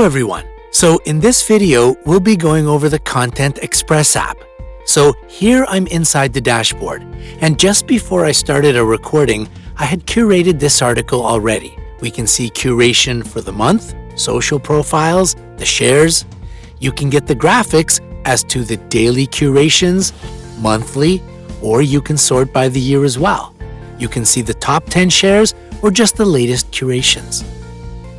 everyone. So in this video, we'll be going over the Kontent Xpress app. So here I'm inside the dashboard, and just before I started a recording, I had curated this article already. We can see curation for the month, social profiles, the shares. You can get the graphics as to the daily curations, monthly, or you can sort by the year as well. You can see the top 10 shares or just the latest curations.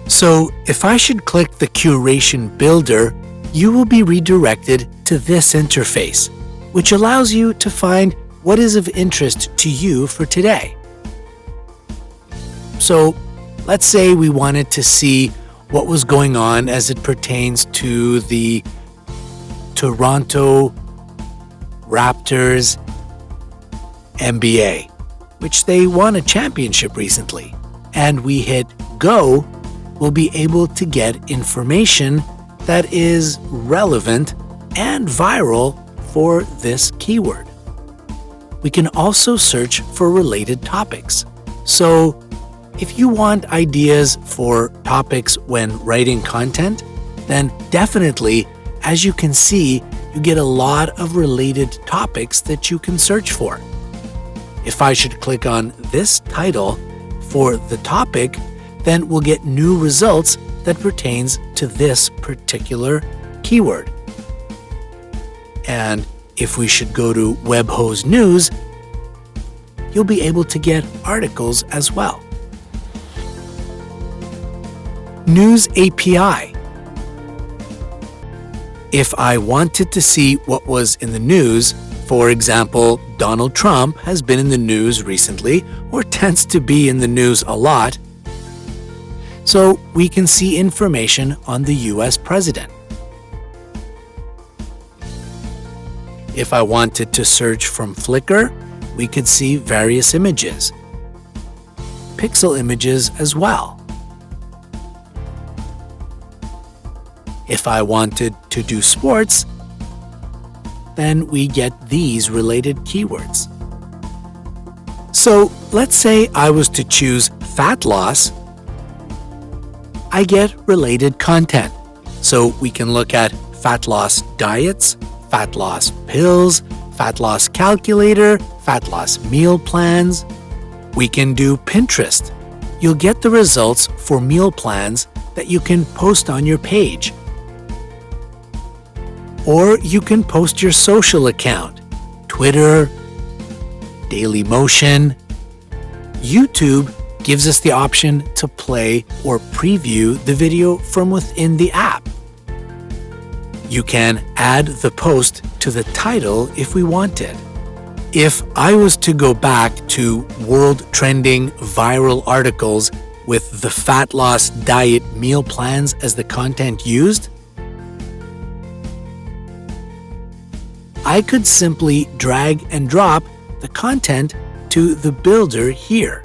So if I should click the curation builder, you will be redirected to this interface, which allows you to find what is of interest to you for today. So let's say we wanted to see what was going on as it pertains to the Toronto Raptors NBA, which they won a championship recently. And we hit go, we'll be able to get information that is relevant and viral for this keyword. We can also search for related topics. So if you want ideas for topics when writing content, then definitely, as you can see, you get a lot of related topics that you can search for. If I should click on this title for the topic, then we'll get new results that pertains to this particular keyword. And if we should go to Webhose News, you'll be able to get articles as well. News API. If I wanted to see what was in the news, for example, Donald Trump has been in the news recently or tends to be in the news a lot, so we can see information on the US president. If I wanted to search from Flickr, we could see various images, pixel images as well. If I wanted to do sports, then we get these related keywords. So let's say I was to choose fat loss, I get related content. So we can look at fat loss diets, fat loss pills, fat loss calculator, fat loss meal plans. We can do Pinterest. You'll get the results for meal plans that you can post on your page. Or you can post your social account, Twitter, Dailymotion. YouTube gives us the option to play or preview the video from within the app. You can add the post to the title if we wanted. If I was to go back to world trending viral articles with the fat loss diet meal plans as the content used, I could simply drag and drop the content to the builder here.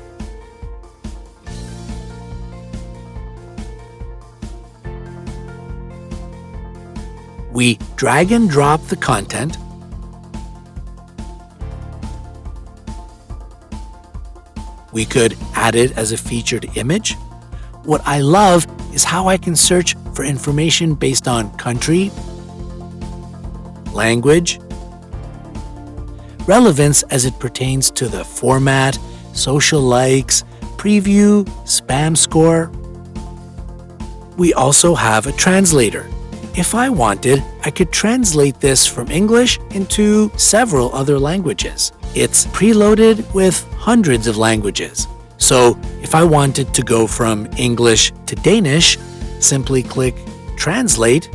We drag and drop the content. We could add it as a featured image. What I love is how I can search for information based on country, language, relevance as it pertains to the format, social likes, preview, spam score. We also have a translator. If I wanted, I could translate this from English into several other languages. It's preloaded with hundreds of languages. So if I wanted to go from English to Danish, simply click Translate,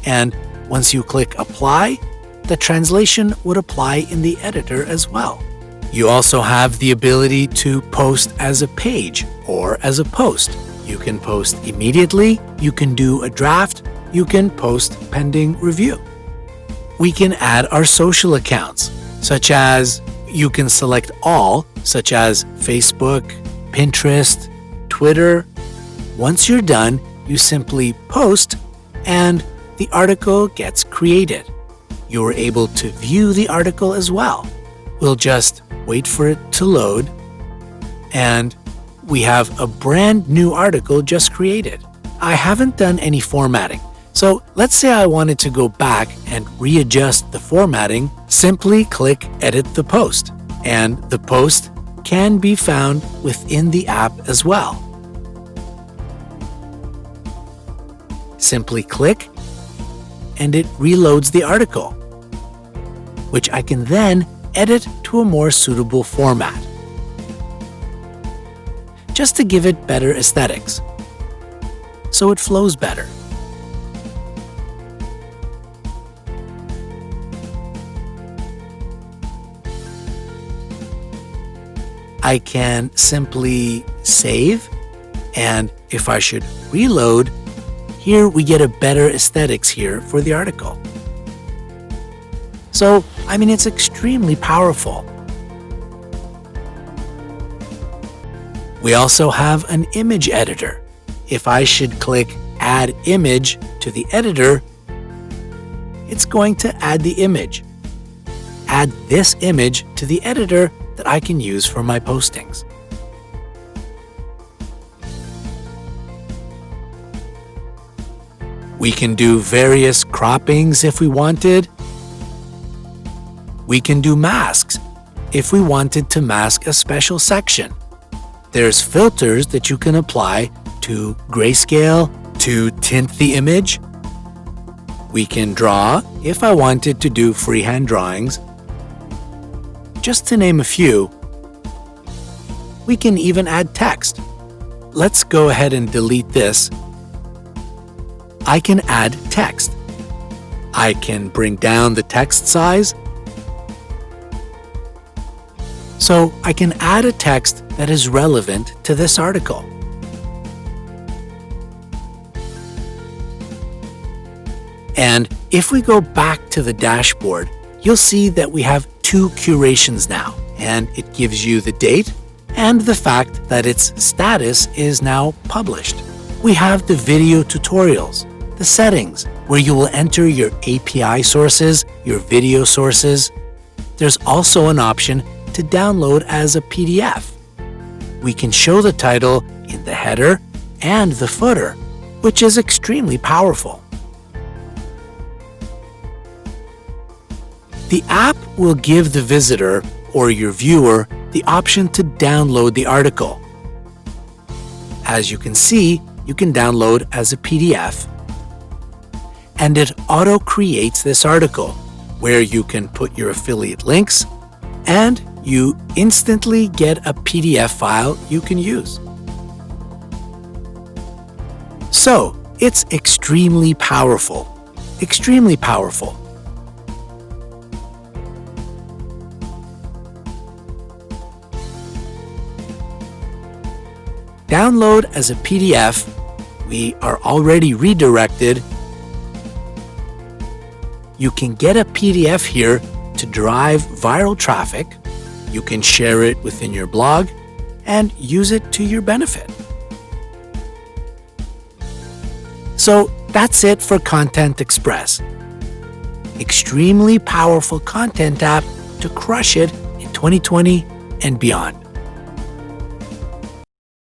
and once you click Apply, the translation would apply in the editor as well. You also have the ability to post as a page or as a post. You can post immediately, you can do a draft, you can post pending review. We can add our social accounts, such as you can select all, such as Facebook, Pinterest, Twitter. Once you're done, you simply post and the article gets created. You're able to view the article as well. We'll just wait for it to load, and we have a brand new article just created. I haven't done any formatting. So let's say I wanted to go back and readjust the formatting. Simply click Edit the Post, and the post can be found within the app as well. Simply click, and it reloads the article, which I can then edit to a more suitable format, just to give it better aesthetics, so it flows better. I can simply save, and if I should reload, here we get a better aesthetics here for the article. So, it's extremely powerful. We also have an image editor. If I should click Add Image to the editor, it's going to add the image. Add this image to the editor that I can use for my postings. We can do various croppings if we wanted. We can do masks if we wanted to mask a special section. There's filters that you can apply to grayscale, to tint the image. We can draw if I wanted to do freehand drawings. Just to name a few. We can even add text. Let's go ahead and delete this. I can add text. I can bring down the text size. So I can add a text that is relevant to this article. And if we go back to the dashboard, you'll see that we have two curations now, and it gives you the date and the fact that its status is now published. We have the video tutorials, the settings, where you will enter your API sources, your video sources. There's also an option to download as a PDF. We can show the title in the header and the footer, which is extremely powerful. The app will give the visitor or your viewer the option to download the article. As you can see, you can download as a PDF, and it auto-creates this article where you can put your affiliate links and you instantly get a PDF file you can use. So, it's extremely powerful. Extremely powerful. Download as a PDF. We are already redirected. You can get a PDF here to drive viral traffic. You can share it within your blog and use it to your benefit. So that's it for Kontent Xpress. Extremely powerful content app to crush it in 2020 and beyond.